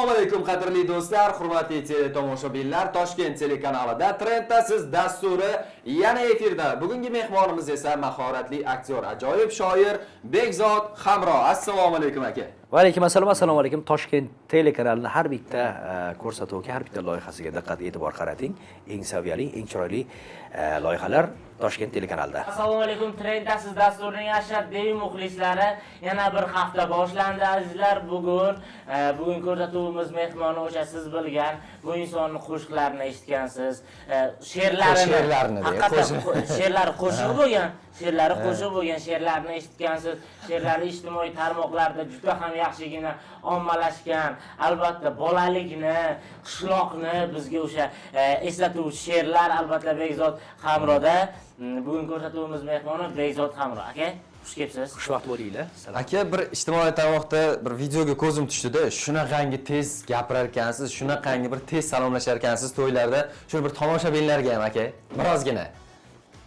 Assalomu alaykum qadrli do'stlar, hurmatli teletomoshabinlar. Toshkent telekanalida Trendtasiz dasturi yana efirda. Bugungi mehmonimiz esa mahoratli aktyor, ajoyib shoir Bekzod Hamro. Assalomu alaykum aka. Va alaykum assalom, assalomu alaykum. Toshkent telekanalining har bitta ko'rsatuvga, har bitta loyihasiga diqqat e'tibor qarating. Eng saviyali, eng chiroyli loyihalar Toshkent telekanalida. Assalomu alaykum. Trendtasiz dasturining ashaddiy muxlislari, yana bir hafta boshlandi azizlar. Bugun ko'rsatuvimiz mehmoni o'sha siz bilgan bu insonning qo'shiqlarini eshitgansiz. She'rlarini she'rlari qo'shiq bo'lgan. She'rlari qo'shiq bo'lgan she'rlarni eshitgansiz. She'rlari ijtimoiy tarmoqlarda juda ham yaxshigina ommalashgan. Albatta bolalikni, qishloqni bizga o'sha eslatuvchi she'rlar albatta Bekzod Hamroda. Bugun ko'rsatuvimiz mehmoni Bekzod Hamro. Aka, xush kelibsiz. Xushvaqt bo'linglar. Aka, bir ijtimoiy tarmoqda bir videoga ko'zim tushdi-da, shunaqangi tez gapirar ekansiz, shunaqangi bir tez salomlashar ekansiz to'ylarda. Shuni bir tomoshabinlarga ham aka, birozgina.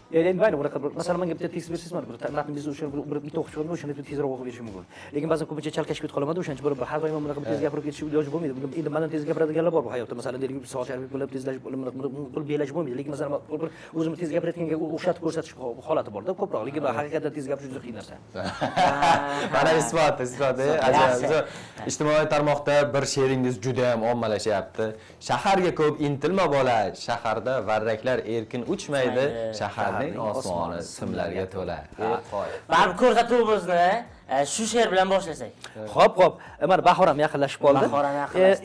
Endi bayram bunaqa masalan menga bitta tekst bersangizmi, bir matningizni o'sha bir bitta o'qib chiqaman, o'shani tezroq o'qib berishim mumkin. Lekin ba'zan ko'pincha chalkashib ketib qolaman-da, o'shancha bo'lib har doim bunaqa tez gapirib ketish iloji bo'lmaydi. Endi mendan tez gapiradiganlar bor bu hayotda. Masalan, deylik, soat sharif bo'lib tezlashib bo'lib belash bo'lmaydi. Lekin masalan, bir o'zimni tez gapirayotganga o'xshatib ko'rsatish holati bor-da, ko'proq. Lekin haqiqatdan tez gapirish juda qiyin narsa. Mana isbot. Ajoyib. Ijtimoiy tarmoqda bir she'ringiz juda ham ommalashyapti. Shaharga ko'p intilma bola, shaharda varraklar erkin uchmaydi, shaharning osmoni simlarga to'la. Barib ko'rsatuvimizni shu she'r bilan boshlasak. Xo'p. Mana bahor ham yaqinlashib qoldi.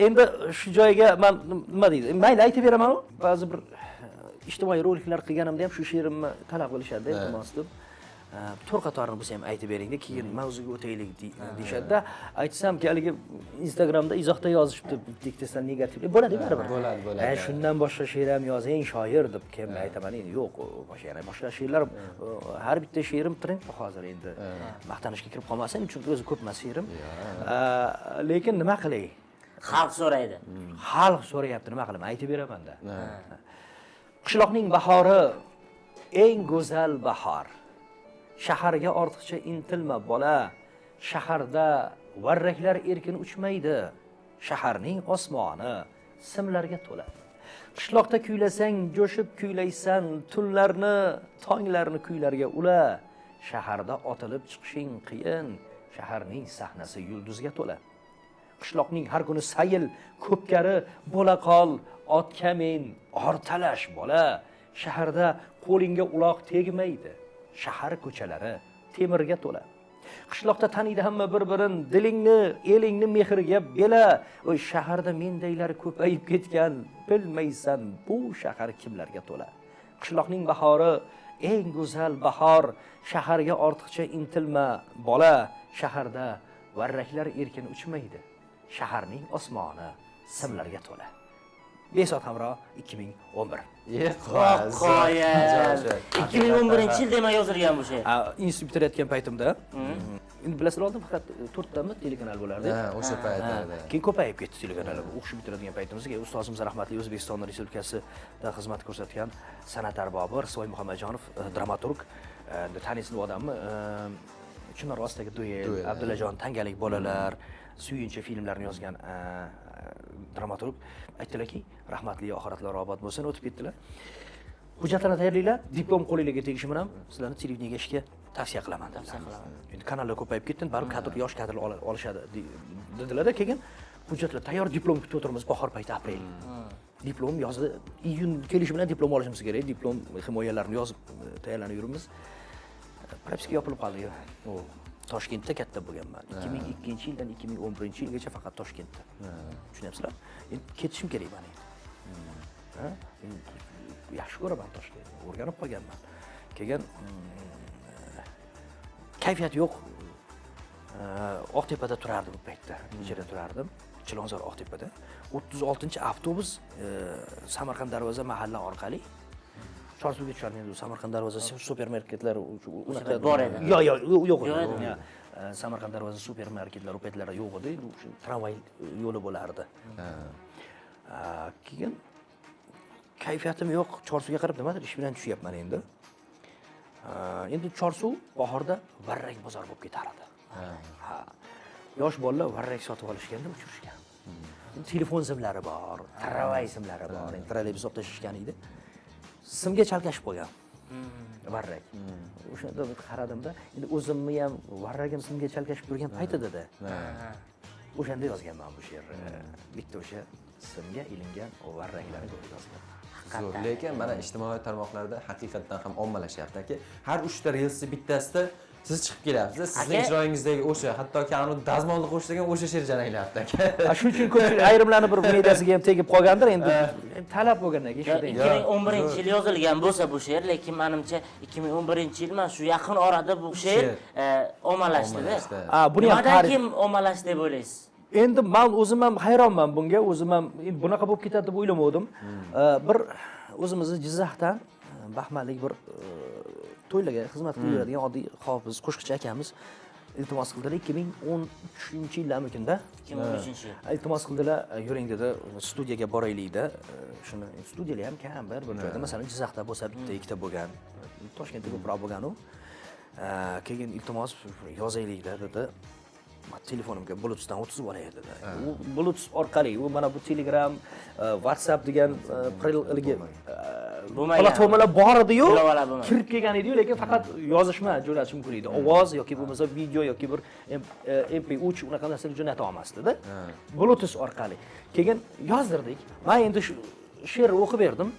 Endi shu joyga men nima deydi? Mayli aytib beraman-ku. Ba'zi bir ijtimoiy roliklar qilganimda ham shu she'rimni talab qilishadi, iltimos deb. To'rqatorini bo'lsa ham aytib bering-da, keyin mavzuga o'taylik deyshadi-da. Aytsam-ki, haligi Instagramda izohda yozishibdi, diktasidan negativ. Bo'ladi baribir. Bo'ladi. Shundan boshqa she'r ham yozing, shoir deb kim aytaman endi. Yo'q, boshqa she'rlar har bitta she'rim trendda hozir endi. Maqtanishga kirib qolmasin, chunki o'zi ko'p emas she'rim. Lekin nima qilay? Xalq so'raydi. Xalq so'rayapti, nima qilaman? Aytib beraman-da. Qishloqning bahori eng go'zal bahor. Shaharga ortiqcha intilma bola, shaharda varraklar erkin uchmaydi, shaharning osmoni simlarga to'la. Qishloqda kuylasang jo'shib kuylaysan, tunlarni, tonglarni kuylarga ula. Shaharda otilib chiqishing qiyin, shaharning sahnasi yulduzga to'la. Qishloqning har kuni sayil, ko'pkari bo'la qol, otga men ortalash bola. Shaharda qo'lingga uloq tegmaydi, shahar ko'chalari temirga to'la. Qishloqda taniydi hamma bir-birin, dilingni, elingni mehriga bela. Oy, shaharda mendaylar ko'payib ketgan, bilmaysan bu shahar kimlarga to'la. Qishloqning bahori eng go'zal bahor, shaharga ortiqcha intilma bola, shaharda varraklar erkin uchmaydi, shaharning osmoni simlarga to'la. Bekzod Hamro 2011. 2011-yil demay yozilgan bu she'r. Institut bitirayotgan paytimda, endi bilasizlar, oldin faqat 4 tami telekanal bo'lardi. O'sha paytlarda. Keyin ko'payib ketdi telekanallar. O'qishib bitiradigan paytimizga ustozimiz rahmatli O'zbekiston Respublikasida xizmat ko'rsatgan san'at arbobi Risoy Muhammadjonov, dramaturg, tanisin odammi, Chinor ostidagi duel, Abdullajon Tangalik bolalar, Suyunchi filmlarini yozgan dramaturg aytdilarki, rahmatli oxiratlar obod bo'lsin, o'tib ketdilar. Hujjatlarni tayyorlanglar, diplom qo'lingizga tegishi bilan sizlarni televideniyaga ishga tavsiya qilaman dedilar. Endi kanallar ko'payib ketdi, baribir yosh kadr olishadi dedilar-da. Keyin hujjatlar tayyor, diplom kutib o'tiramiz bahor payti aprel. Diplom yozdi, iyun kelishi bilan diplom olishimiz kerak. Diplom himoyalarini yozib tayyorlanib yuribmiz. Propiska yopilib qoldi. Toshkentda katta bo'lganman. 2002-yildan 2011-yilgacha faqat Toshkentda. Tushunyapsizlar? Endi ketishim kerak men endi. Yaxshi ko'raman Toshkentni, o'rganib qolganman. Keyin kayfiyat yo'q. Oqtepada turardim bu paytda. Ijara turardim. Chilonzor Oqtepada. 36-avtobus Samarqand darvoza mahalla orqali Chorsuvga tushardim. Endi Samarqand darvoza supermarketlar unaqa bor edi. Yo'q edi. Samarqand darvoza supermarketlar u paytlarda yo'q edi. O'sha tramvay yo'li bo'lardi. Keyin kayfiyatim yo'q, Chorsuvga qarab nimadir ish bilan tushyapman endi. Endi Chorsuv bahorda varrak bozor bo'lib ketar edi. Yosh bolalar varrak sotib olishganda uchirishgan. telefon simlari bor, tramvay simlari bor, trolleybus olib tashlashgan edi. Simga chalkashib qolgan. Varrak. O'shanda bir qaradimda, endi o'zimni ham varragim simga chalkashib turgan paytida-da. O'shanda yozganman bu she'rni. Bitta o'sha simga ilingan varraklarni ko'rib yozganman. Zo'r, lekin mana ijtimoiy tarmoqlarda haqiqatan ham ommalashyapti-ki, har 3 ta relsni bittasida siz chiqib kelyapsiz. Sizning ijroingizdagi o'sha, hattoki uni dazmolni qo'shilgan o'sha she'r jaranglayapti aka. Shuning uchun ko'pchilik ayrimlarni bir mediasiga ham tegib qolgandir, endi talab bo'lgandan keyin shu 2011-yil yozilgan bo'lsa bu she'r, lekin menimcha 2011-yil emas, shu yaqin orada bu she'r ommalashdi-da. Buni ham kim ommalashdi deb o'ylaysiz? Endi men o'zim ham hayronman bunga, o'zim ham bunaqa bo'lib ketadi deb o'ylamadim. Bir o'zimizni Jizzaxdan Baxmallik bir to'ylarga xizmat qilib yuradigan oddiy hofiz, qo'shiqchi akamiz iltimos qildilar 2013-yillarmikunda. 2013-yil. Iltimos qildilar, yuring dedi, studiyaga boraylik-da. Shuni studiyalar ham kam bir joyda, masalan, Jizzaxda bo'lsa bitta, ikkita bo'lgan, Toshkentda ko'proq bo'lgan u. Keyin iltimos yozaylik-da dedi. Telefonimga Bluetoothdan o'tkazib olay dedi. U Bluetooth orqali, u mana bu Telegram, WhatsApp degan platformalar bor edi-yu, kirib kelgan edi-yu, lekin faqat yozishma jo'natish mumkin edi. Ovoz yoki bo'lmasa video yoki bir MP3 unaqa narsalar jo'nata olmasdi-da. Bluetooth orqali. Keyin yozdirdik. Men endi she'r o'qib berdim.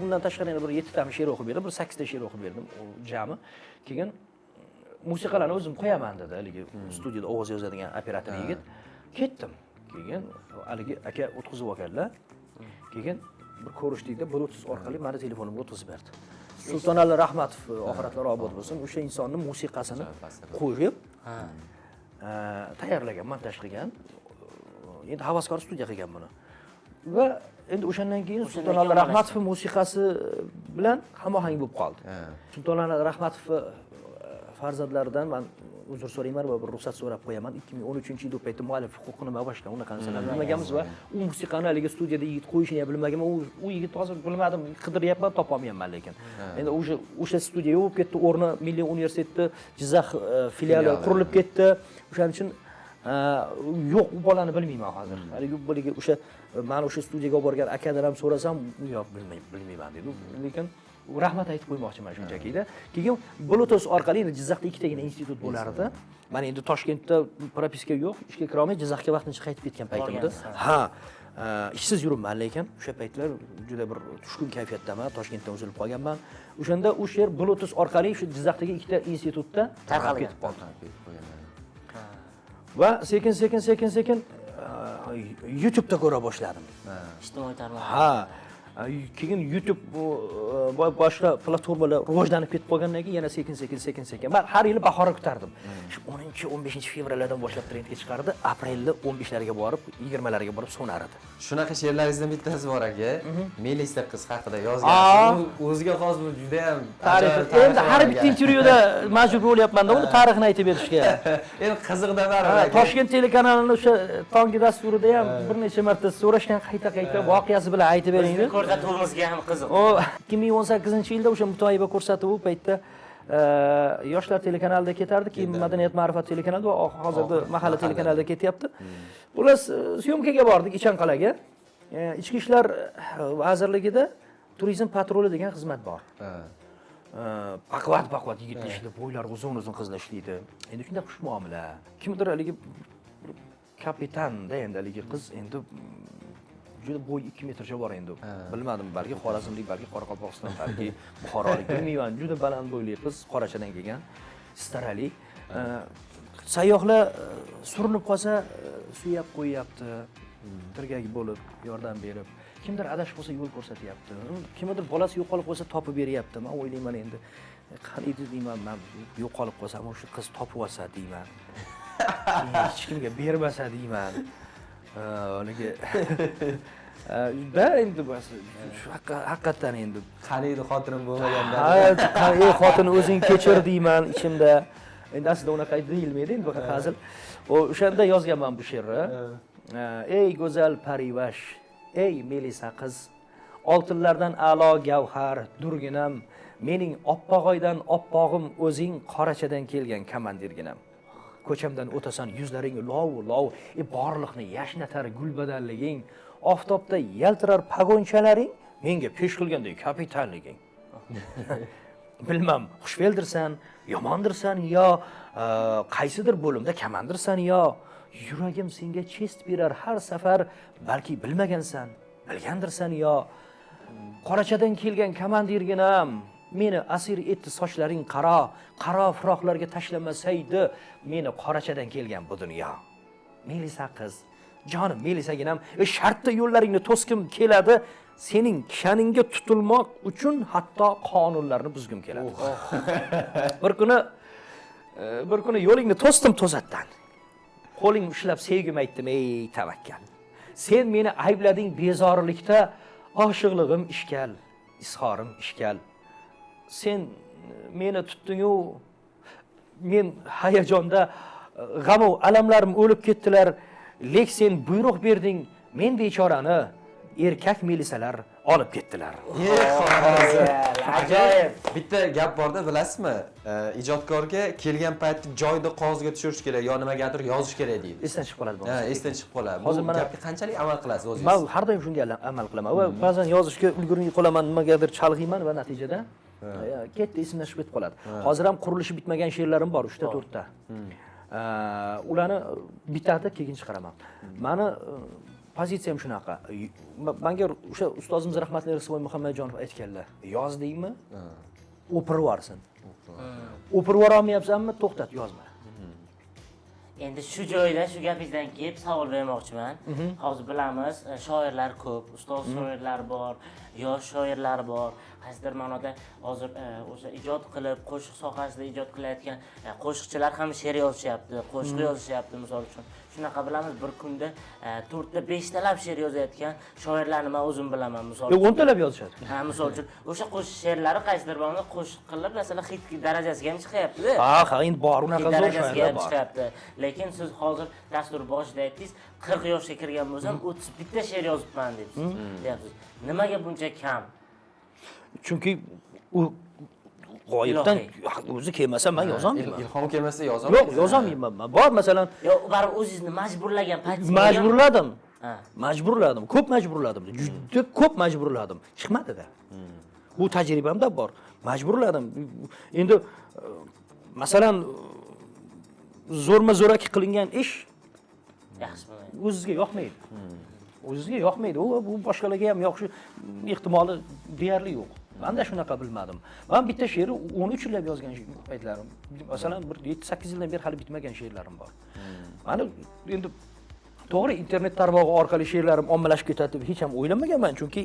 Undan tashqari yana bir 7 ta she'r o'qib berdim, bir 8 ta she'r o'qib berdim jami. Keyin musiqalarni o'zim qo'yaman dedi, haligi studiyada ovoz yozadigan operator yigit. Ketdim. Keyin haligi aka o'tkazib olganlar. Keyin bir ko'rishdikda Bluetooth orqali meni telefonimga o'tkazib berdi. Sultonali Rahmatov, oxiratlari obod bo'lsin, o'sha insonning musiqasini qo'yib, tayyorlagan, montaj qilgan. Endi havaskor studiya qilgan buni. Va endi o'shandan keyin Sultonali Rahmatov musiqasi bilan hamohang bo'lib qoldi. Sultonali Rahmatov farzandlaridan men uzr so'rayman va bir ruxsat so'rab qo'yaman. 2013-yil paytda muallif huquqini va boshqa unaqa narsalarni bilmaganmiz va u musiqani haligi studiyada yigit qo'yishini ham bilmaganman. U yigit hozir bilmadim, qidiryapman, topolmayapman lekin. Endi o'sha studiya yo'q ketdi, o'rni Milliy universitetda Jizzax filiali qurilib ketdi. O'shaning uchun yo'q, u bolani bilmayman hozir. Haligi bo'ligi o'sha men o'sha studiyaga olib borgan akadan ham so'rasam, yo'q, bilmayman dedi. Lekin rahmat aytib qo'ymoqchiman shunchaki-da. Keyin Bluetooth orqali endi Jizzaxda ikkitagina institut bo'lardi. Men endi Toshkentda propiska yo'q, ishga kira olmay Jizzaxga vaqtincha qaytib ketgan paytimda. Ishsiz yuribman, lekin o'sha paytlar juda bir tushkun kayfiyatdaman, Toshkentdan uzilib qolganman. O'shanda u she'r Bluetooth orqali shu Jizzaxdagi ikkita institutda tarqalib ketib qoldi. Va sekin YouTube'da ko'ra boshladim. Ijtimoiy tarmoq. Keyin YouTube boshqa platformalar rivojlanib ketib qolgandan keyin yana sekin. Men har yili bahorni kutardim. 10-15 fevraldan boshlab trendga chiqardi, aprelda 15larga borib, 20larga borib so'nar edi. Shunaqa she'rlaringizdan bittasi bor aka. Melisa qiz haqida yozgansiz. O'ziga xos bu juda ham tarix. Endi har bitta intervyuda majbur bo'lyapman-da uni tarixini aytib berishga. Endi qiziqda baribir. Toshkent telekanalining o'sha tonggi dasturida ham bir necha marta so'rashgan, qayta voqeasi bilan aytib bering. Ko'rsatuvimizga ham qiziq. 2018-yilda o'sha mutoyiba ko'rsatuvi paytda Yoshlar telekanalida ketardi, keyin Madaniyat ma'rifat telekanalida va hozirda Mahalla telekanalida ketyapti. Ular syomkaga bordik Ichanqal'aga. Ichki ishlar vazirligida turizm patruli degan xizmat bor. Baqvat yigitlar ishlaydi, bo'ylari uzun qizlar ishlaydi. Endi shunday xush muomala. Kimdir haligi kapitanda endi haligi qiz endi juda bo'y 2 metrcha bor endi. Bilmadim, balki Xorazmlik, balki Qoraqalpog'iston, balki Buxorolik, bilmayman. Juda baland bo'yli qiz, qorachadan kelgan, starali. Sayyohlar surinib qolsa, suyab qo'yapti, tirgagi bo'lib, yordam berib. Kimdir adashib qolsa yo'l ko'rsatyapti. Kimdir bolasi yo'qolib qolsa topib beryapti. Men o'ylayman endi, qani deyman, men yo'qolib qolsam, o'sha qiz topib olsa deyman. Hech kimga bermasa deyman. Haligi da endi bas haqiqatan endi qani edi xotinim bo'lmaganda. Xotin o'zing kechir deyman ichimda. Endi aslida unaqa deyilmaydi, endi faqat hazil. O'shanda yozganman bu she'rni. Ey go'zal parivash, ey Melisa qiz, oltinlardan a'lo gavhar durginam, mening oppog'oydan oppog'im o'zing qorachadan kelgan komandirginam. ko'chamdan o'tasan, yuzlaring lov, borliqni yashnatar gulbadanliging, oftobda yaltirar pagonchalaring menga pesh qilgandek kapitalliging. Bilmam, xushfeldirsan, yomondirsan yo qaysidir bo'limda kamandirsan yo yuragim senga chest berar har safar, balki bilmagansan, bilgandirsan yo qorachadan kelgan komandirginam meni asir etdi sochlaring qaro firoqlarga tashlamasaydi meni qorachadan kelgan bu dunyo. Melisa qiz, jonim Melisaginam, shartda yo'llaringni to'skim keladi. Sening kishaningga tutilmoq uchun hatto qonunlarni buzgim keladi. Bir kuni yo'lingni to'sdim to'satdan. Qo'ling ushlab sevgim aytdim, ey tavakkal. Sen meni ayblading bezorilikda, oshiqligim ishkal, izhorim ishkal. Sen meni tutding-u, men hayajonda g'am va alamlarim o'lib ketdilar. Lek sen buyruq berding, men bechorani erkak Melisalar olib ketdilar. Ajoyib. Bitta gap borda, bilasizmi? Ijodkorga kelgan paytda joyda qog'ozga tushirish kerak, yo nimagadir yozish kerak deydi. Esdan chiqib qoladi bu. Ha, esdan chiqib qoladi. Hozir Bu mana- gapga qanchalik amal qilasiz o'zingiz? Men har doim shunga amal qilaman va ba'zan yozishga ulgurmay qolaman, nimagadir chalg'iyman va natijada ketdi, esimdan chiqib ketib qoladi. Hozir ham qurilishi bitmagan she'rlarim bor, 3 ta 4 ta. Ularni bitadi, keyin chiqaraman. Mani pozitsiyam shunaqa. Menga o'sha ustozimiz rahmatli Risoy Muhammadjonov aytganlar, yozdingmi? O'pirib yuborsin. O'pirib yubora olmayapsanmi? To'xtat, yozma. Endi shu joyda shu gapingizdan kelib savol bermoqchiman. Hozir bilamiz, shoirlar ko'p, ustoz shoirlar bor, yosh shoirlar bor. Qaysidir ma'noda hozir o'sha ijod qilib, qo'shiq sohasida ijod qilayotgan qo'shiqchilar ham she'r yozishyapti, qo'shiq yozishyapti misol uchun. Shunaqa bilamiz, bir kunda 4 ta 5 talab she'r yozayotgan shoirlarni men o'zim bilaman misol uchun. 10 talab yozishadi. Ha, misol uchun o'sha qo'shiq she'rlari qaysidir ma'noda qo'shiq qilib, masalan, hit darajasiga ham chiqyapti-da. Ha, endi bor unaqa zo'r darajasiga shoirlar ham bor. chiqyapti. Lekin siz hozir dastur boshida aytdingiz, 40 yoshga kirgan bo'lsam, 30 bitta she'r yozibman deyapsiz. Nimaga buncha kam? Chunki u g'oyibdan o'zi kelmasa men yozolmayman. Ilhom kelmasa yozolmaysiz. Yo'q, yozolmayman. Bor masalan, Yo, baribir o'zingizni majburlagan paytingiz majburladim. Ha. Majburladim, ko'p majburladim. Juda ko'p majburladim. Chiqmadi-da. Bu tajribamda bor. Majburladim. Endi masalan zo'rma-zo'raki qilingan ish yaxshi bo'lmaydi. o'zizga yoqmaydi. O'zizga yoqmaydi. Bu boshqalarga ham yoqishi ehtimoli deyarli yo'q. Menda shunaqa bilmadim. Men bitta she'ri 13 yillab yozgan paytlarim. Masalan, bir 7-8 yildan beri hali bitmagan she'rlarim bor. Mani endi to'g'ri internet tarmog'i orqali she'rlarim ommalashib ketadi deb hech ham o'ylamaganman, chunki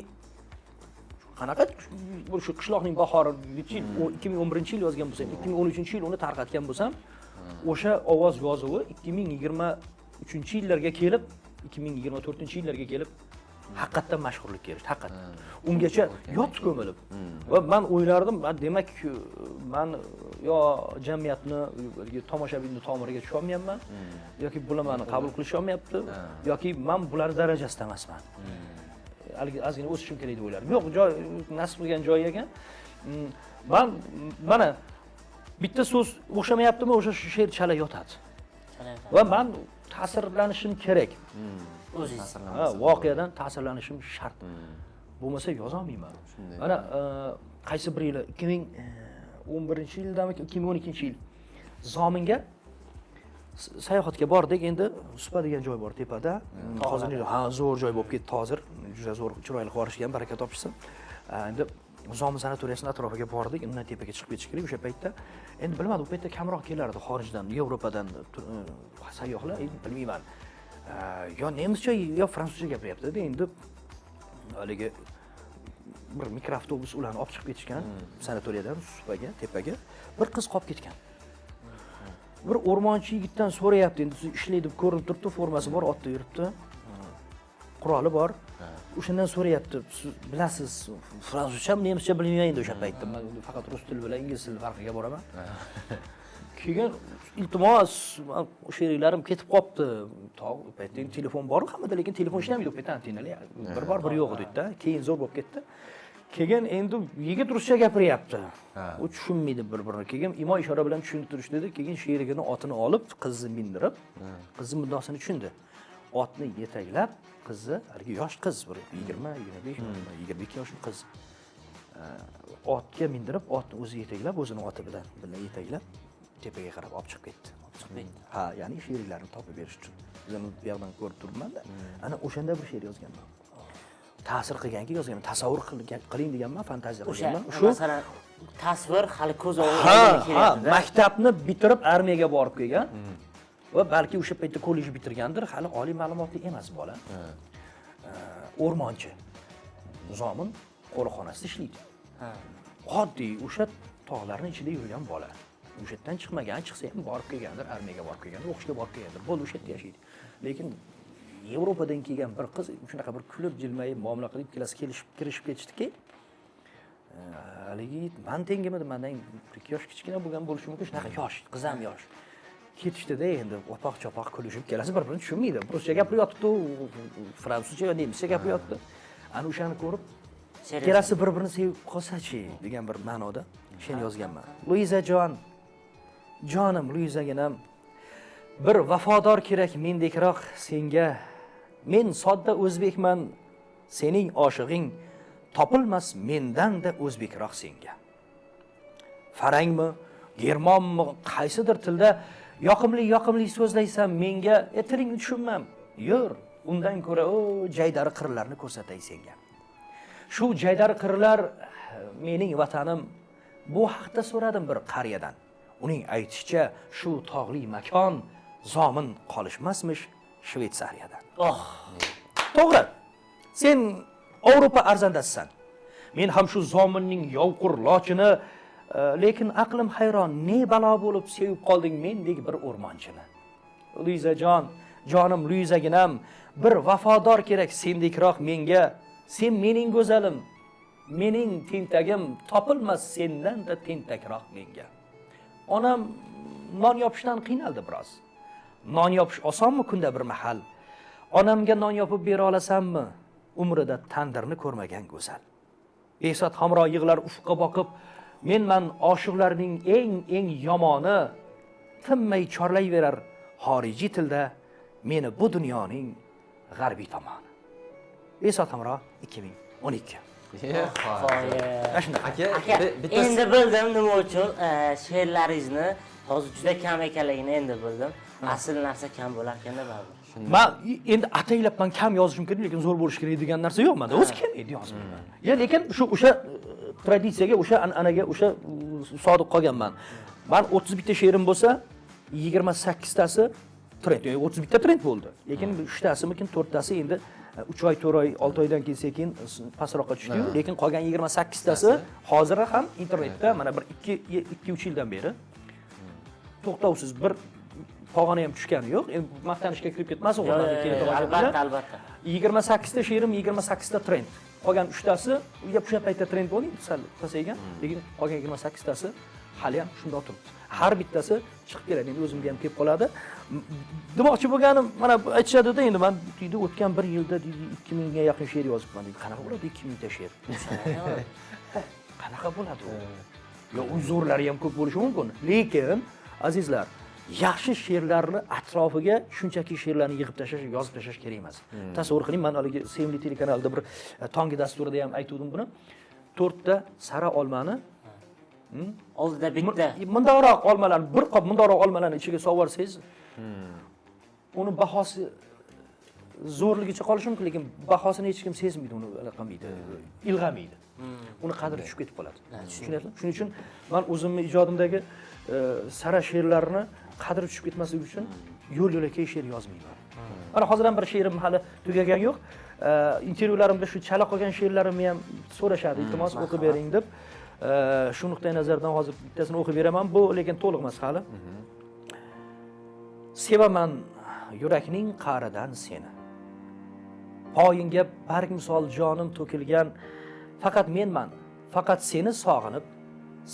qanaqa shu qishloqning bahori 2011-yil yozgan bo'lsam, 2013-yil uni tarqatgan bo'lsam, o'sha ovoz yozuvi 2023-yillarga kelib, 2024-yillarga kelib haqiqatan mashhurlikka erishdi, haqiqatan. Ungacha yot ko'milib. Va men o'ylardim, demak, men yo jamiyatni tomoshabinni tomiriga tusha olmayapman, yoki bular meni qabul qilisha olmayapti, yoki men bular darajasida emasman. Ozgina o'sishim kerak deb o'ylardim. Yo'q, joy nasib qilgan joy ekan. Men mana bitta so'z o'xshamayaptimi, o'sha she'r chala yotadi. Va men ta'sirlanishim kerak. O'zingiz. Ha, voqeadan ta'sirlanishim shart. Bo'lmasa yozolmayman. Mana qaysi bir yili 2011-yildami, 2012-yil Zominga sayohatga bordik. Endi Supa degan joy bor tepada. Hozir zo'r joy bo'lib ketdi hozir. Juda zo'r, chiroyli borishgan, baraka topishsin. Endi Zomin sanatoriyasining atrofiga bordik. Undan tepaga chiqib ketish kerak o'sha paytda. Endi bilmadim, u paytda kamroq kelardi xorijdan, Yevropadan sayyohlar, bilmayman. Yo nemischa yo fransuzcha gapiryapti-da. Endi haligi bir mikroavtobus ularni olib chiqib ketishgan sanatoriyadan Supaga, tepaga. Bir qiz qolib ketgan. Bir o'rmonchi yigitdan so'rayapti, endi siz ishlaydi deb ko'rinib turibdi, formasi bor, otda yuribdi. Quroli bor. O'shandan so'rayapti, siz bilasiz, fransuzcha, nemischa bilmayman endi o'sha paytda. Men faqat rus tili bilan ingliz tili farqiga boraman. Keyin iltimos, she'rlarim ketib qopti. Tog' paytda telefon bor hammada, lekin telefon ishlamaydi, u paytda antennali bir bor, bir yo'q edi-da. Keyin zo'r bo'lib ketdi. Keyin endi yigit ruscha gapiryapti. Ha. U tushunmaydi bir-birini. Keyin imo ishora bilan tushuntirish dedi. Keyin sherigini otini olib, qizni mindirib, qizni muddosini tushundi. Otni yetaklab, qizni, haligi yosh qiz, bir 20, 25, 22 yoshli qiz. Otga mindirib, otni o'zi yetaklab, o'zini oti bilan yetaklab, tepaga qarab olib chiqib ketdi. Ha, ya'ni she'rlarni topib berish uchun. Biz uni bu yoqdan ko'rib turibman-da. Ana o'shanda bir she'r yozganman. Ta'sir qilganki yozganman. Tasavvur qiling deganman, fantaziya qilganman. Shu masalan tasvir hali ko'z ha, oldiga kelyapti. maktabni bitirib armiyaga borib kelgan. Va balki o'sha paytda kollej bitirgandir, hali oliy ma'lumotli emas bola. O'rmonchi. Zomin qo'riqxonasida ishlaydi. Oddiy o'sha tog'larning ichida yurgan bola. O'sha yerdan chiqmagan, chiqsa ham borib kelgandir, armiyaga borib kelgandir, o'qishga borib kelgandir. Bo'ldi o'sha yerda yashaydi. Lekin Yevropadan kelgan bir qiz shunaqa bir kulib, jilmayib, muomala qilib, ikkalasi kirishib ketishdiki, haligi men tengimidi, mendan 2 yosh kichkina bo'lgan bo'lishi mumkin, shunaqa yosh, qiz ham yosh. Ketishdida endi opoq-chopoq kulishib, ikkalasi bir-birini tushunmaydi. Ruscha gapiryapti, fransuzcha va nemischa gapiryapti. Ana o'shani ko'rib, ikkalasi bir-birini sevib qolsa-chi degan bir ma'noda she'r yozganman. Luizajon, jonim Luizaginam, bir vafodor kerak mendekroq senga. Men sodda o'zbekman, sening oshig'ing topilmas mendan-da o'zbekroq senga. Farangmi, germonmi, qaysidir tilda yoqimli so'zlaysan menga, tilingni tushunmam. Yur, undan ko'ra o jaydari qirlarni ko'rsatay senga. Shu jaydari qirlar mening vatanim. Bu haqda so'radim bir qariyadan. Uning aytishicha, shu tog'li makon zomin qolishmasmish Shvetsariyadan. To'g'ri. Sen Yevropa arzandasisan. Men ham shu zominning yovqur lochini, lekin aqlim hayron, ne balo bo'lib sevib qolding mendek bir o'rmonchini. Luizajon, jonim Luizaginam, bir vafodor kerak sendekroq menga. Sen mening go'zalim, mening tentagim, topilmas sendan-da tentakroq menga. Onam non yopishdan qiynaldi biroz. Non yopish osonmi kunda bir mahal? Onamga non yopib bera olasanmi? Umrida tandirni ko'rmagan go'zal. Esat hamro yig'lar ufqqa boqib, menman oshiqlarning eng yomoni, tinmay chorlayverar xorijiy tilda meni bu dunyoning g'arbiy tomoni. Esat hamro 2012. Aka, endi bildim nima uchun she'rlaringizni hozir juda kam ekanligini endi bildim. Asl narsa kam bo'lar ekanda baribir. Men endi ataylab men kam yozishim kerak, lekin zo'r bo'lish kerak degan narsa yo'q menda. O'zi kelmaydi yozishim. Ya lekin o'sha traditsiyaga, o'sha an'anaga, o'sha sodiq qolganman. Men 31 ta she'rim bo'lsa, 28 tasi trend, 31 ta trend bo'ldi. Lekin 3 tasimikin 4 tasi endi 3 oy, 4 oy, 6 oydan keyin sekin pastroqqa tushdi-yu, lekin qolgan 28 tasi hozir ham internetda mana bir 2-3 yildan beri to'xtovsiz bir pog'ona ham tushgani yo'q. Endi maqtanishga kirib ketmas o'g'illarga kelib albatta. 28 ta she'rim, 28 ta trend. Qolgan 3 tasi o'sha paytda trend bo'ldi, sal pasaygan, lekin qolgan 28 tasi hali ham shunday turibdi. Har bittasi chiqib keladi, endi o'zimga ham kelib qoladi. Demoqchi bo'lganim, mana aytishadi-da, endi men deydi o'tgan 1 yilda 2000 ga yaqin she'r yozibman deydi. Qanaqa bo'ladi 2000 ta she'r? Qanaqa bo'ladi u? Yo, uzurlari ham ko'p bo'lishi mumkin. Lekin azizlar, yaxshi she'rlarni atrofiga shunchaki she'rlarni yig'ib tashlash, yozib tashlash kerak emas. Tasavvur qiling, men haligi Sevimli telekanalida bir tongi dasturida ham aytdim buni. 4 ta sara olmani oldida bitta mundoqroq olmalarni, bir qop mundoqroq olmalarni ichiga solvorsangiz, uni bahosi zo'rligicha qolishi mumkin, lekin bahosini hech kim sezmaydi, uni qilmaydi, ilg'amaydi. Uni qadri tushib ketib qoladi. Tushunyapsizmi? Shuning uchun men o'zimning ijodimdagi sara she'rlarni qadri tushib ketmasligi uchun yo'l-yo'lakay she'r yozmayman. Mana hozir ham bir she'rim hali tugagani yo'q. Intervyularimda shu chala qolgan she'rlarimni ham so'rashadi, iltimos o'qib bering deb. Shu nuqtai nazardan hozir bittasini o'qib beraman. Bu lekin to'liq emas hali. Sevaman yurakning qa'ridan seni. Poyinga barg misol jonim to'kilgan, faqat menman, faqat seni sog'inib,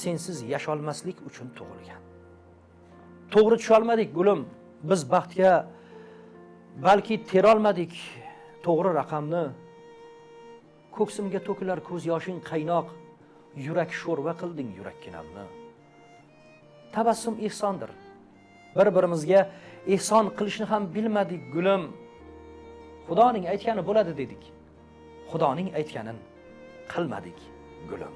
sensiz yasholmaslik uchun tug'ilgan. To'g'ri tusholmadik gulim, biz baxtga balki terolmadik to'g'ri raqamni. ko'ksimga to'kilar ko'z yoshing qaynoq, yurak sho'rva qilding yurakkinamni. Tabassum ehsondir. Bir-birimizga ehson qilishni ham bilmadik gulim. Xudoning aytgani bo'ladi dedik. Xudoning aytganin qilmadik gulim.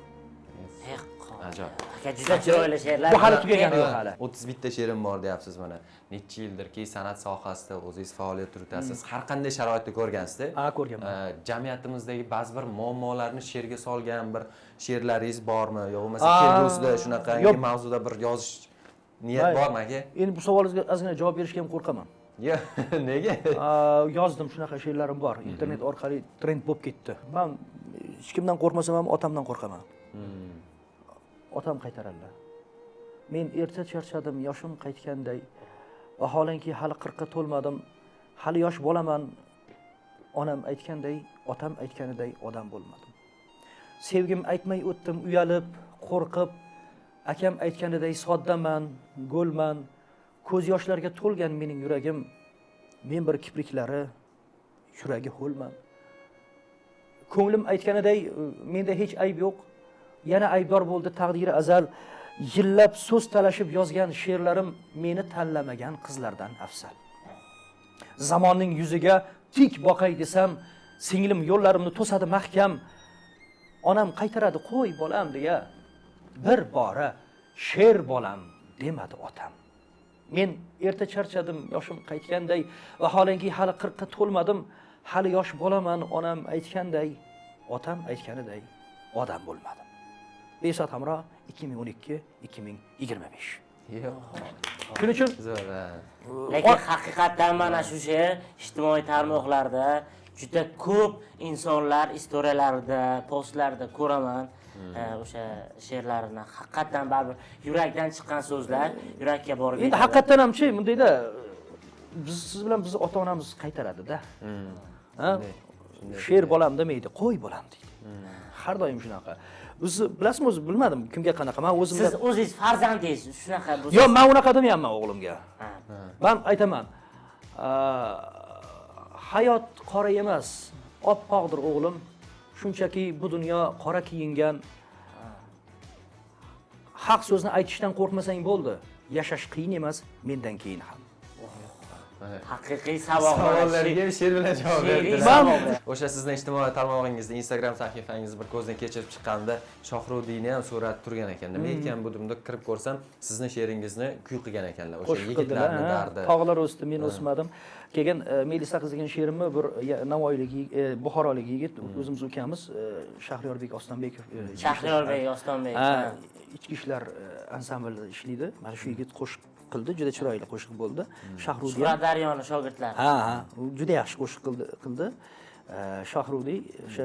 Ajoyib. Aka juda chiroyli she'rlar. Bu hali tugagani yo'q hali. 31 ta she'rim bor deyapsiz mana. Necha yildirki san'at sohasida o'zingiz faoliyat yuritasiz. Har qanday sharoitni ko'rgansiz-da. Ha, ko'rganman. Jamiyatimizdagi ba'zi bir muammolarni she'rga solgan bir she'rlaringiz bormi? Yo bo'lmasa kelgusida shunaqangi mavzuda bir yozish niyat bormi aka? Endi bu savolingizga ozgina javob berishga ham qo'rqaman. Yo, nega? Yozdim, shunaqa she'rlarim bor. Internet orqali trend bo'lib ketdi. Men hech kimdan qo'rqmasam ham otamdan qo'rqaman. Otam qaytaradilar. Men erta charchadim, yoshim qaytganday. Vaholanki hali 40 ga to'lmadim. Hali yosh bolaman. Onam aytganday, otam aytganiday odam bo'lmadim. Sevgim aytmay o'tdim, uyalib, qo'rqib. Akam aytganiday soddaman, go'lman. Ko'z yoshlarga to'lgan mening yuragim. Men bir kipriklari, yuragi ho'lman. Ko'nglim aytganiday, menda hech ayb yo'q. Yana aybdor bo'ldi taqdiri azal. Yillab so'z talashib yozgan she'rlarim meni tanlamagan qizlardan afzal. Zamonning yuziga tik boqay desam, singlim yo'llarimni to'sadi mahkam. Onam qaytaradi, qo'y bolam deya. Bir bora she'r bolam demadi otam. Men erta charchadim, yoshim qaytganday, vaholanki hali 40 ga to'lmadim. Hali yosh bolaman, onam aytganday, otam aytganiday odam bo'lmadim. Besat Hamro 2012-2025. Shuning uchun lekin haqiqatdan mana shu she'r ijtimoiy tarmoqlarda juda ko'p insonlar istoriyalarida, postlarda ko'raman. O'sha she'rlarini haqiqatdan baribir yurakdan chiqqan so'zlar yurakka borib endi haqiqatdan hamchi bundayda siz bilan bizni ota-onamiz qaytaradi-da. She'r bolam demaydi, qo'y bolam deydi. Har doim shunaqa. O'zi bilasizmi, o'zi bilmadim kimga qanaqa. Men o'zimda siz o'zingiz farzandingiz shunaqa bo'lsa. Yo'q, men unaqa demayman o'g'limga. Men aytaman. Hayot qora emas, oppoqdir o'g'lim. Shunchaki bu dunyo qora kiyingan. Haq so'zni aytishdan qo'rqmasang bo'ldi. Yashash qiyin emas, mendan keyin ham. Haqiqiy savol. Savollarga she'r bilan javob berdilar. O'sha sizning ijtimoiy tarmog'ingizda, Instagram sahifangizni bir ko'zdan kechirib chiqqanda Shohrudiyni ham surat turgan ekan. Nima ekan bu dumda kirib ko'rsam, sizning she'ringizni kuy qilgan ekanlar. O'sha yigitlarning dardi. Tog'lar o'sdi, men o'smadim. Keyin Melisa qiz degan she'rimni bir Navoiylik, Buxorolik yigit, o'zimiz ukamiz Shahriyorbek Ostonbekov. Shahriyorbek Ostonbek. Ichki ishlar ansamblida ishlaydi. Mana shu yigit qo'shiq qildi, juda chiroyli qo'shiq bo'ldi. Shahrudiy. Suradaryoni shogirdlari. Ha, u juda yaxshi qo'shiq qildi. Shahrudiy o'sha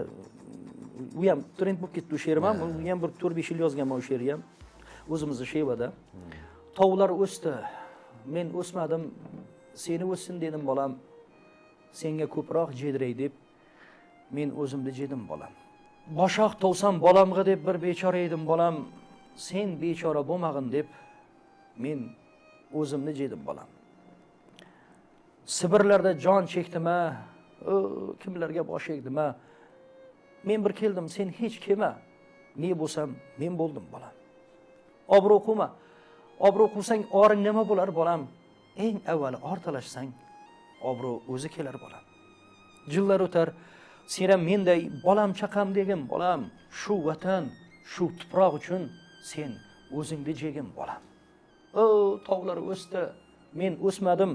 u ham trend bo'lib ketdi u she'rim ham. U ham bir 4-5 yil yozganman u she'rni ham. O'zimizning Shevada. Tovlar o'sdi. Men o'smadim. Seni o'ssin dedim bolam. Senga ko'proq jedray deb men o'zimni jedim bolam. Boshoq tovsam bolamga deb bir bechora edim bolam. Sen bechora bo'lmag'in deb men o'zimni jedim bolam. Sibirlarda jon chekdim-a, kimlarga bosh egdim-a. Men bir keldim, sen hech kema. Ne bo'lsam, men bo'ldim bolam. Obro' qilma. Obro' qilsang oring nima bo'lar bolam? Eng avvalo ortalashsang, obro' o'zi kelar bolam. Yillar o'tar, sen ham menday bolam chaqam degim bolam. Shu vatan, shu tuproq uchun sen o'zingni jegim bolam. Tog'lar o'sdi, men o'smadim,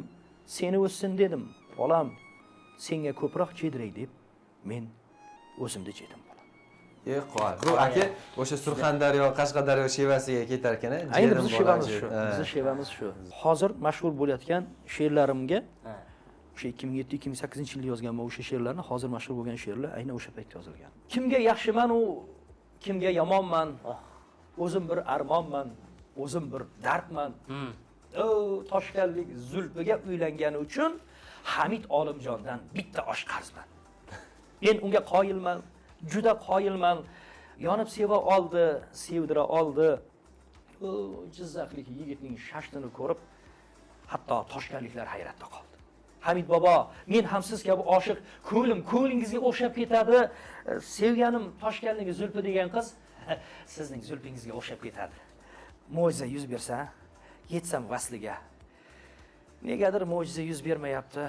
seni o'ssin dedim bolam. Senga ko'proq jedray deb men o'zimni jedim bolam. Qo'y. Bu aka o'sha Surxondaryo, Qashqadaryo shevasiga ketar ekan. Endi bizning shevamiz shu. Bizning shevamiz shu. Hozir mashhur bo'layotgan she'rlarimga o'sha 2007-2008-yilda yozganman o'sha she'rlarni, hozir mashhur bo'lgan she'rlar aynan o'sha paytda yozilgan. Kimga yaxshiman u, kimga yomonman? O'zim bir armonman, o'zim bir dardman. Toshkentlik Zulfiga uylangani uchun Hamid Olimjondan bitta osh qarzman. Men unga qoyilman, juda qoyilman. Yonib seva oldi, sevdira oldi. Jizzaxlik yigitning shashtini ko'rib, hatto toshkentliklar hayratda qoldi. Hamid bobo, men ham siz kabi oshiq, ko'lingizga o'xshab ketadi. Sevganim Toshkentlik Zulfi degan qiz sizning zulfingizga o'xshab ketadi. Mo'jiza yuz bersa, yetsam vasliga. Negadir mo'jiza yuz bermayapti.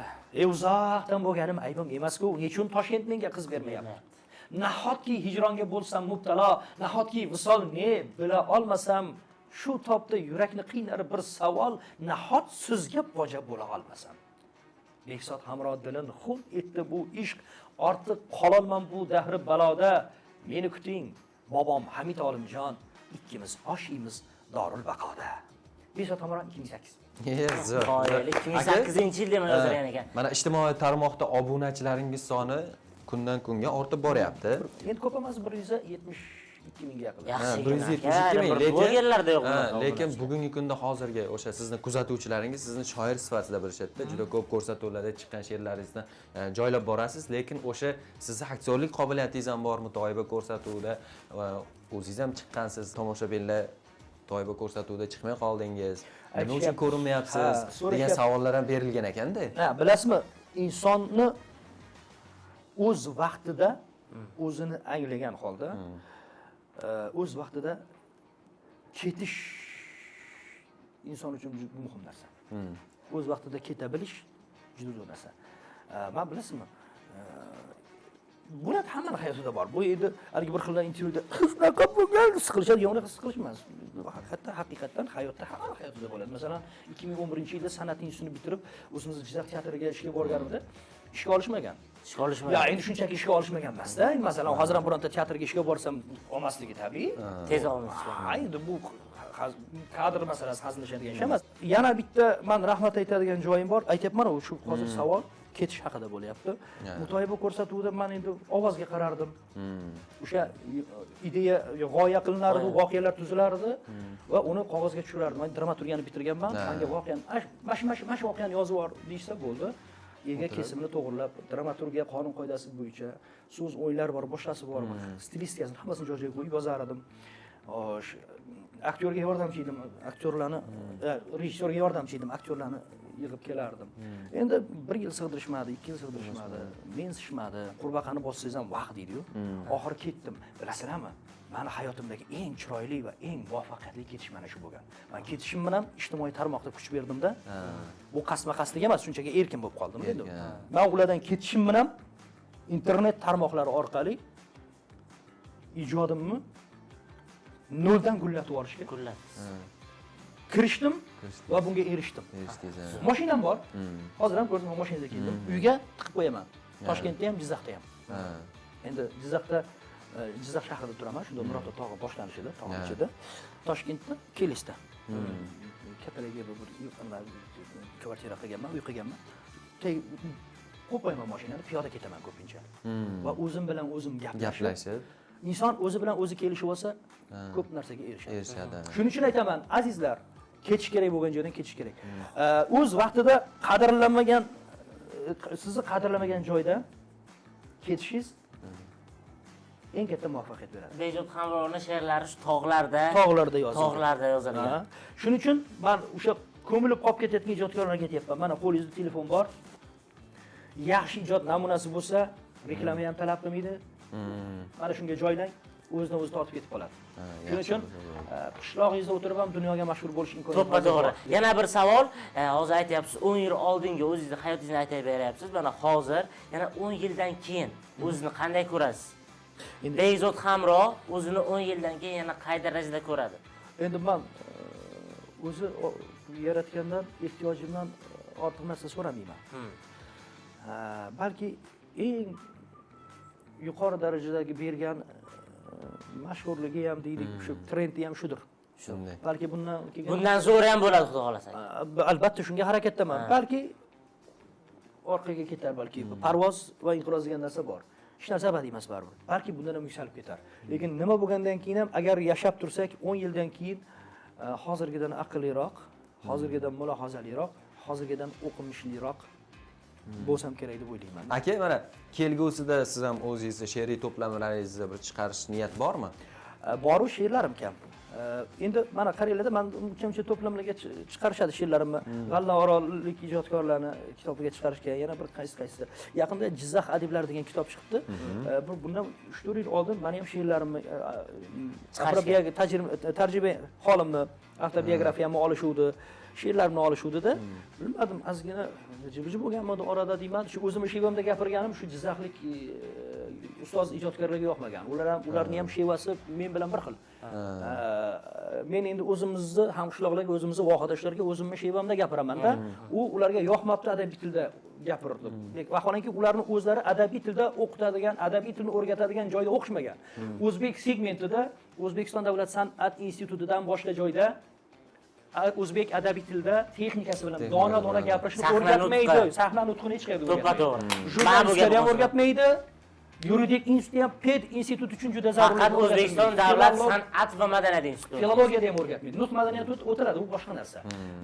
Uzoqdan bo'lganim aybim emas-ku, nechun Toshkent menga qiz bermayapti? Nahotki hijronga bo'lsam mubtalo, nahotki visol ne bila olmasam, shu topda yurakni qiynar bir savol, nahot sizga boja bo'la olmasam. Bekzod Hamro dilin xul etdi bu ishq, ortiq qololman bu dahri baloda. Meni kuting, bobom Hamid Olimjon, ikkimiz oshiymiz Dorul Baqoda. Bekzod Hamro 2008. Qoyil 2008-yilda yozilgan ekan. Mana ijtimoiy tarmoqda obunachilaringiz soni kundan kunga ortib boryapti. Endi ko'p emas, 172 mingga yaqin. Yaxshi, 172 ming, blogerlarda yo'q. lekin bugungi kunda hozirgi o'sha sizni kuzatuvchilaringiz sizni shoir sifatida bilishadi. Juda ko'p ko'rsatuvlarda chiqqan she'rlaringizni joylab borasiz, lekin o'sha sizni aktyorlik qobiliyatingiz ham bormi? Toyba ko'rsatuvida o'zingiz ham chiqqansiz, tomoshabinlar Toyba ko'rsatuvida chiqmay qoldingiz. Nima uchun ko'rinmayapsiz degan savollar ham berilgan ekanda. Ha, bilasizmi, insonni o'z vaqtida o'zini anglagan holda o'z vaqtida ketish inson uchun juda muhim narsa. O'z vaqtida keta bilish juda zo'r narsa. Men bilasizmi, bular hammaning hayotida bor. Bu endi haligi bir xillar intervyuda shunaqa bo'lgan siqilishadigan, unaqa siqilishmas. Haqiqatdan hayotda hammaning hayotida bo'ladi. Masalan, 2011-yilda san'at institutini bitirib, o'zimiz Jizzax teatriga ishga borganimda ishga olishmagan. Ishga olishmagan. Ya, endi shunchaki ishga olishmagan emas-da. Masalan, hozir ham bironta teatrga ishga borsam olmasligi tabiiy. Tez olmoqchi. Ha, endi bu kadr masalasi hazillashadigan ish emas. Yana bitta men rahmat aytadigan joyim bor. Aytyapman, shu hozir savol ketish haqida bo'lyapti. Mutoyiba ko'rsatuvida men endi ovozga qarardim. O'sha ideya, g'oya qilinardi, voqealar tuzilardi va uni qog'ozga tushirardim. Men dramaturgiyani bitirganman. Menga voqeani, mash voqeani yozib yubor deysa bo'ldi. Ega kesimni to'g'rilab, dramaturgiya qonun qoidasi bo'yicha so'z, o'yinlar bor, boshqasi bor, stilistikasini hammasini joyiga qo'yib yozar edim. Aktyorga yordamchi edim, aktyorlarni, rejissyorga yordamchi edim, aktyorlarni yig'ib kelardim. Endi 1 yil sig'dirishmadi, 2 yil sig'dirishmadi, mensishmadi. Qurbaqani bossangiz ham vaqt deydi-yu. Oxiri ketdim. Bilasizlarmi? Meni hayotimdagi eng chiroyli va eng muvaffaqiyatli ketish mana shu bo'lgan. Men ketishim bilan ijtimoiy tarmoqda kuch berdim-da. Bu qasma-qaslik emas, shunchaki erkin bo'lib qoldim endi. Men ulardan ketishim bilan internet tarmoqlari orqali ijodimni noldan gullatib olishga kirishdim va bunga erishdim. Mashinam bor. Hozir ham ko'rdim, mashinada keldim. Uyga tiqib qo'yaman. Toshkentda ham, Jizzaxda ham. Endi Jizzaxda Jizzax shahrida turaman, shunda Murod tog'i boshlanishida, tog' ichida. Toshkentda Kelisda. Kattalarga bir kvartira qilganman, uy qilganman. Qo'yman mashinani, piyoda ketaman ko'pincha. Va o'zim bilan o'zim gaplashib. Inson o'zi bilan o'zi kelishib olsa, ko'p narsaga erishadi. Shuning uchun aytaman, azizlar, ketish kerak bo'lgan joydan ketish kerak. O'z vaqtida qadrlanmagan, sizni qadrlamagan joyda ketishingiz eng katta muvaffaqiyat beradi. Bekzod Hamroning she'rlari shu tog'larda yozilgan. Shuning uchun men o'sha ko'milib qolib ketayotgan ijodkorlarga aytyapman. Mana qo'lingizda telefon bor. Yaxshi ijod namunasi bo'lsa, reklama ham talab qilmaydi. Mana shunga joylang, o'zidan o'zi tortib ketib qoladi. Shuning uchun qishlog'ingizda o'tirib ham dunyoga mashhur bo'lish imkoniyati bor. To'g'ri. Yana bir savol, hozir aytyapsiz, 10 yil oldingi o'zingizni hayotingizni aytaveryapsiz. Mana hozir yana 10 yildan keyin o'zingizni qanday ko'rasiz? Bekzod Hamro o'zini 10 yildan keyin yana qay darajada ko'radi? Endi men o'zi yaratgandan ehtiyojimdan ortiq narsa so'ramayman. Balki eng yuqori darajadagi bergan mashhurligi ham deylik, shu trendi ham shudir. Shunday. Balki bundan zo'ri ham bo'ladi, xudo xolasa. Albatta shunga harakatdaman. Balki orqaga ketar, balki parvoz va inqiroz degan narsa bor. Hech narsa abadiy emas baribir. Balki bundan ham yuksalib ketar. Lekin nima bo'lgandan keyin ham agar yashab tursak, 10 yildan keyin hozirgidan aqlliroq, hozirgidan mulohazaliroq, hozirgidan o'qimishliroq bo'lsam kerak deb o'ylayman. Aka, mana kelgusida siz ham o'zingizni she'riy to'plamlaringizni bir chiqarish niyat bormi? Bor-u, she'rlarim kam. Endi mana qaranglar, men uncha to'plamlarga chiqarishadi she'rlarimni. G'alla orollik ijodkorlarni kitobiga chiqarishgan, yana bir qaysi. Yaqinda Jizzax adiblari degan kitob chiqdi. Bundan 3-4 yil oldin meni ham she'rlarimni tarjima holimni, avtobiografiyamni olishuvdi. She'rlarimni olishuvdi-da. Bilmadim, ozgina jibji bo'lganman orada deyman. Shu o'zimning shevamda gapirganim shu Jizzaxlik ustoz ijodkorlarga yoqmagan. Ularning ham shevasi men bilan bir xil. Men endi o'zimizni hamqishloqlarga, o'zimizni vohadoshlarga o'zimning shevamda gapiraman-da. Ularga yoqmabdi adabiy tilda gapirdim. Vaholanki ularning o'zlari adabiy tilda o'qitadigan, adabiy tilni o'rgatadigan joyda o'qishmagan. O'zbek segmentida, O'zbekiston davlat san'at institutidan boshqa joyda o'zbek adabiy tilida texnikasi bilan dona gapirishni o'rgatmaydi. Sahna nutqini hech qayerda o'rgatmaydi. Jurnalistlarga ham o'rgatmaydi. Yuridik institut ham PED institut uchun juda zarur. Faqat O'zbekiston davlat san'at va madaniyat instituti. Filologiyada ham o'rgatmaydi. Nutq madaniyati o'tiradi, u boshqa narsa.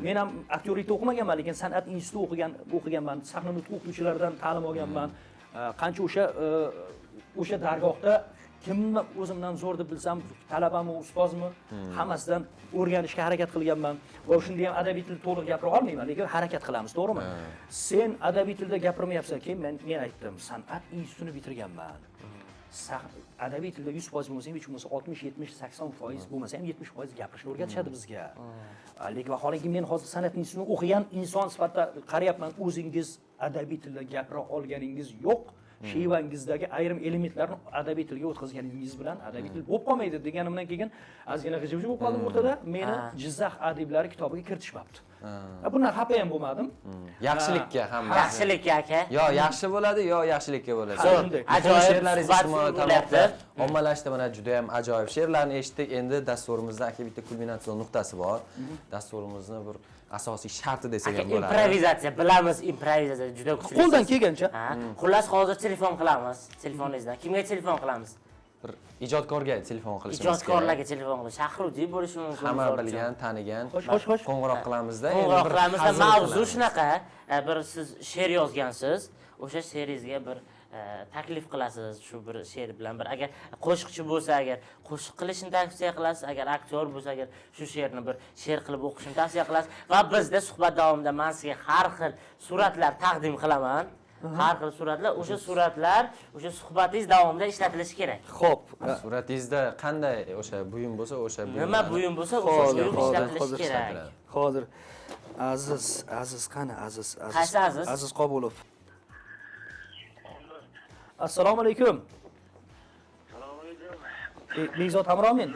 Men ham aktyorlikda o'qimaganman, lekin san'at instituti o'qiganman. Sahna nutq o'qituvchilaridan ta'lim olganman. Qancha o'sha dargohda kimni o'zimdan zo'r deb bilsam, talabami, ustozmi, hammasidan o'rganishga harakat qilganman. Va shunda ham adabiy tilda to'liq gapira olmayman, lekin harakat qilamiz, to'g'rimi? Sen adabiy tilda gapirmayapsan, keyin men aytdim, san'at institutini bitirganman. Adabiy tilda 100% bo'lmasa ham hech bo'lmasa 60, 70, 80% bo'lmasa ham 70% gapirishni o'rgatishadi bizga. Lekin vaholanki men hozir san'at institutini o'qigan inson sifatida qarayapman, o'zingiz adabiy tilda gapira olganingiz yo'q. Shevangizdagi ayrim elementlarni adabiy tilga o'tkazganingiz bilan adabiy til bo'lib qolmaydi deganimdan keyin ozgina g'ijib bo'lib qoldim o'rtada. Meni Jizzax adiblari kitobiga kiritishmabdi. Bundan xafa ham bo'lmadim. Yaxshilikka ham. Yaxshilikka aka. Yo yaxshi bo'ladi, yo yaxshilikka bo'ladi. Ajoyib she'rlaringiz ijtimoiy tarmoqda ommalashdi, mana juda ham ajoyib she'rlarni eshitdik. Endi dasturimizda aka bitta kulminatsion nuqtasi bor. Dasturimizni bir asosiy sharti desak ham bo'ladi. Improvizatsiya, bilamiz, improvizatsiya juda kuchli. Qo'ldan kelgancha. Xullas hozir telefon qilamiz, telefoningizdan. Kimga telefon qilamiz? Bir ijodkorga telefon qilishimiz kerak. Ijodkorlarga telefon qilish, shahrudiy bo'lishi mumkin. Hamma bilgan, tanigan. Xo'sh. Qo'ng'iroq qilamizda. Qo'ng'iroq qilamizda mavzu shunaqa, bir siz she'r yozgansiz, o'sha she'ringizga bir taklif qilasiz, shu bir she'r bilan bir agar qo'shiqchi bo'lsa, agar qo'shiq qilishni tavsiya qilasiz, agar aktyor bo'lsa, agar shu she'rni bir she'r qilib o'qishni tavsiya qilasiz va bizda suhbat davomida men sizga har xil suratlar taqdim qilaman. Har xil suratlar, o'sha suratlar o'sha suhbatingiz davomida ishlatilishi kerak. Xo'p, suratingizda qanday o'sha buyum bo'lsa, o'sha buyum. Nima buyum bo'lsa, o'sha buyum ishlatilishi kerak. Hozir Aziz qani Aziz? Qaysi Aziz? Aziz Qobulov. Assalomu alaykum. Assalomu alaykum. Bezod Hamromin.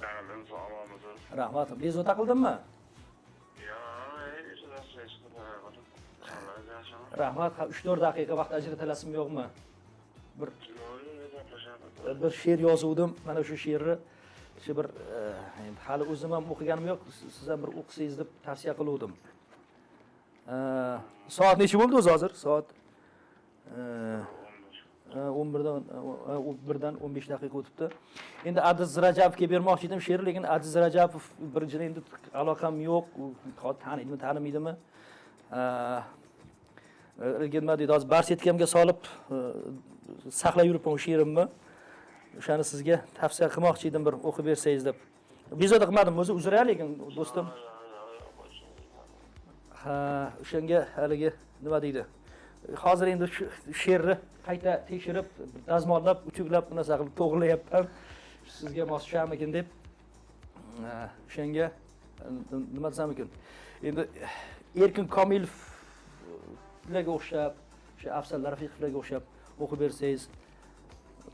Qanday sog'lomsiz? Rahmat. Bezod taqildimmi? Rahmat. 3-4 daqiqa vaqt ajratalasizmi yo'qmi? Bir she'r yozuvdim. Mana shu she'rni bir hali o'zim ham o'qiganim yo'q, siz ham bir o'qisangiz deb tavsiya qiluvdim. Soat necha bo'ldi o'zi hozir? Soat 11dan 15 daqiqa o'tibdi. Endi Aziz Rajabovga bermoqchi edim she'rni, lekin Aziz Rajabov birinchidan endi aloqam yo'q, taniydimi, tanimaydimi? Nima deydi, hozir barsetkamga solib saqlab yuribman she'rimni. O'shani sizga tavsiya qilmoqchi edim, bir o'qib bersangiz deb. Bezovta qilmadim, o'zi uzr, lekin do'stim. O'shanga haligi nima deydi? Hozir endi shu she'rni qayta tekshirib, dazmollab, uchuklab, bunaqasi qilib to'g'rilayapman. Sizga moslashamikin deb. O'shanga nima desam ekan? Endi Erkin Komilovlarga o'xshab, o'sha Afzal Rafiqovlarga o'xshab o'qib bersangiz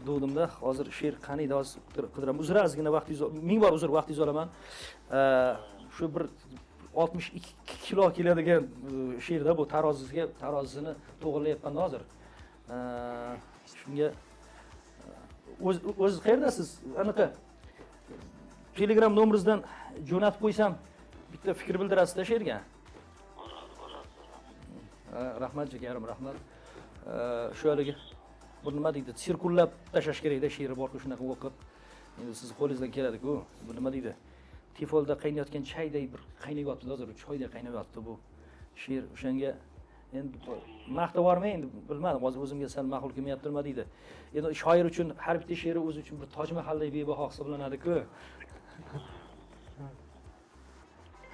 dudimda. Hozir she'r qaniydi, hozir qidiraman. Uzr, ozgina vaqtingiz, ming bor uzr, vaqtingiz olaman. Shu bir 62 kilo keladigan she'rda bu tarozisini to'g'rilayapman hozir. Shunga o'z qayerdasiz? Anaqa Telegram nomeringizdan jo'natib qo'ysam, bitta fikr bildirasiz-da she'rga. Rahmat jigarim, rahmat. Shu haligi bu nima deydi? Sirkullab tashlash kerak-da she'ri bor-ku, shunaqa o'qib. Endi siz qo'lingizdan keladi-ku. Bu nima deydi? Tifolda qaynayotgan chayday bir qaynayapti, hozir choyday qaynayapti bu she'r. O'shanga endi maqtab yubormay, endi bilmadim, hozir o'zimga sal ma'qul kelmayapti nima deydi. Endi shoir uchun har bitta she'ri o'zi uchun bir Toj Mahalday bebaho hisoblanadi-ku.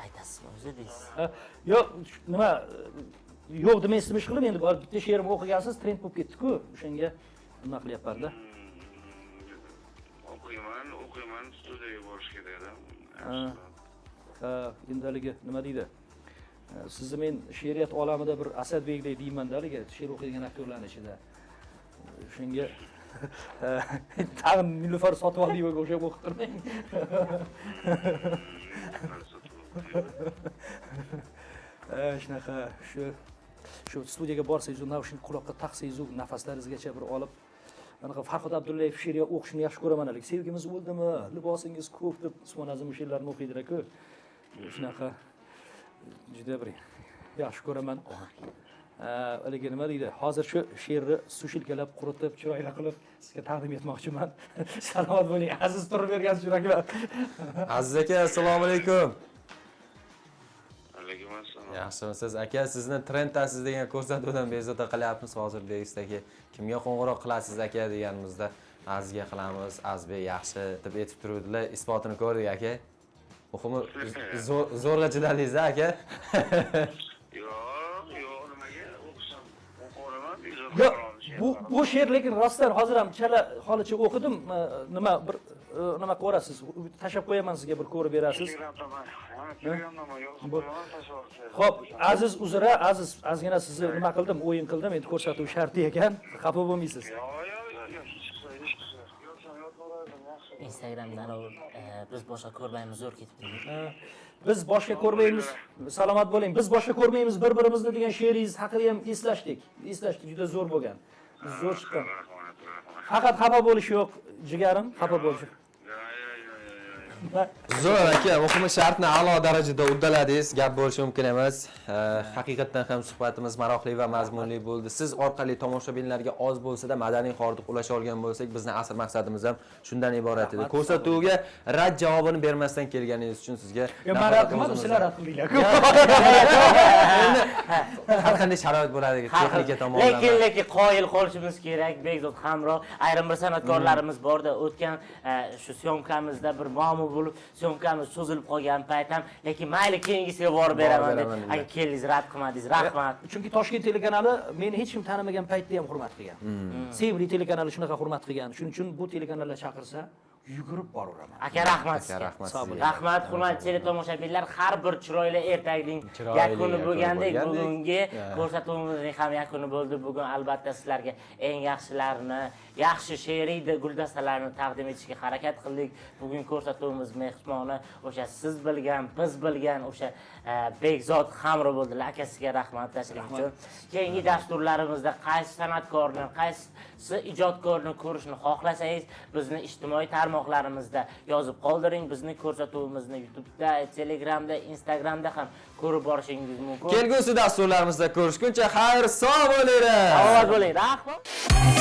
Aytasizmi o'zi deysiz? Yo'q, nima yo'q demaysiz qilib endi bor bitta she'rimni o'qigansiz, trend bo'lib ketdi-ku. O'shanga nima qilyapman-da. O'qiyman, studiyaga borish kerak edi. Endi haligi nima deydi? Sizni men she'riyat olamida bir Asadbekdek deyman-da, haligi she'r o'qiydigan aktyorlarning ichida. O'shanga tag'in Nilufar sotib oldiga o'xshab o'qib turmang. Shunaqa shu studiyaga borsangiz, naushnik quloqqa taqsangiz, nafaslaringizgacha bir olib, anaqa Farhod Abdullayev she'riyat o'qishni yaxshi ko'raman hali. Sevgimiz o'ldimi, libosingiz ko'k deb Usmon Azim she'rlarini o'qiydilar-ku. Shunaqa juda bir yaxshi ko'raman. Haligi nima deydi? Hozir shu she'rni sushilkalab, quritib, chiroyli qilib sizga taqdim etmoqchiman. Salomat bo'ling, aziz turib bergansiz yuraklar. Aziz aka, assalomu alaykum. Alaykum assalom. Yaxshimisiz aka? Sizni trenddasiz degan ko'rsatuvdan bezovta qilyapmiz hozir deysizki, kimga qo'ng'iroq qilasiz aka deganimizda, Azizga qilamiz, Azizbek yaxshi deb aytib turuvdilar. Isbotini ko'rdik aka. Muhimi zo'rg'a chidadingiz aka. Yo'q, nimaga o'qisam o'qiraman, Yo'q, bu she'r lekin rostdan hozir ham chala holicha o'qidim. Nima bir nima ko'rasiz? Tashab qo'yaman sizga, bir ko'rib berasiz. Xo'p, Aziz uzra, Aziz ozgina sizni nima qildim, o'yin qildim, endi ko'rsatuv sharti ekan, xafa bo'lmaysiz. Instagramdan biz boshqa ko'rmaymiz, zo'r ketibdi. Biz boshqa ko'rmaymiz, salomat bo'ling. Biz boshqa ko'rmaymiz bir-birimizni degan she'ringiz haqida ham eslashdik. Juda zo'r bo'lgan. Zo'r chiqqan. Faqat xafa bo'lish yo'q, jigarim, xafa bo'lish. Zo'r aka, muhimi shartni a'lo darajada uddaladingiz, gap bo'lishi mumkin emas. Haqiqatan ham suhbatimiz maroqli va mazmunli bo'ldi. Siz orqali tomoshabinlarga oz bo'lsa-da madaniy hordiq ulasha olgan bo'lsak, bizning asl maqsadimiz ham shundan iborat edi. Ko'rsatuvga rad javobini bermasdan kelganingiz uchun sizga Men rad qilmadim, sizlar rad qildinglar-ku. Har qanday sharoit bo'ladi, texnika tomonlama. Lekin qoyil qolishimiz kerak. Bekzod Hamro, ayrim bir san'atkorlarimiz borda o'tgan shu syomkamizda bir muammo bo'lib, syomkamiz cho'zilib qolgan payt ham, lekin mayli keyingisiga borib beraman deb. Agar keldingiz, rad qilmadingiz, rahmat. Chunki Toshkent telekanali meni hech kim tanimagan paytda ham hurmat qilgan. Sevimli telekanali shunaqa hurmat qilgan. Shuning uchun bu telekanallar chaqirsa, yugurib boraveraman. Aka rahmat. Rahmat, hurmatli teletomoshabinlar, har bir chiroyli ertakning yakuni bo'lgandek, bugungi ko'rsatuvimizning ham yakuni bo'ldi. Bugun albatta sizlarga eng yaxshilarini, yaxshi she'riy guldastalarni taqdim etishga harakat qildik. Bugun ko'rsatuvimiz mehmoni o'sha siz bilgan, biz bilgan o'sha Bekzod Hamro bo'ldilar. Akasiga rahmat tashrif uchun. Keyingi dasturlarimizda qaysi san'atkorni, qaysi ijodkorni ko'rishni xohlasangiz, bizni ijtimoiy tarmoqlarimizda yozib qoldiring. Bizning ko'rsatuvimizni YouTube'da, Telegramda, Instagramda ham ko'rib borishingiz mumkin. Kelgusi dasturlarimizda ko'rishguncha xayr, sog' bo'linglar. Salomat bo'ling. Rahmat.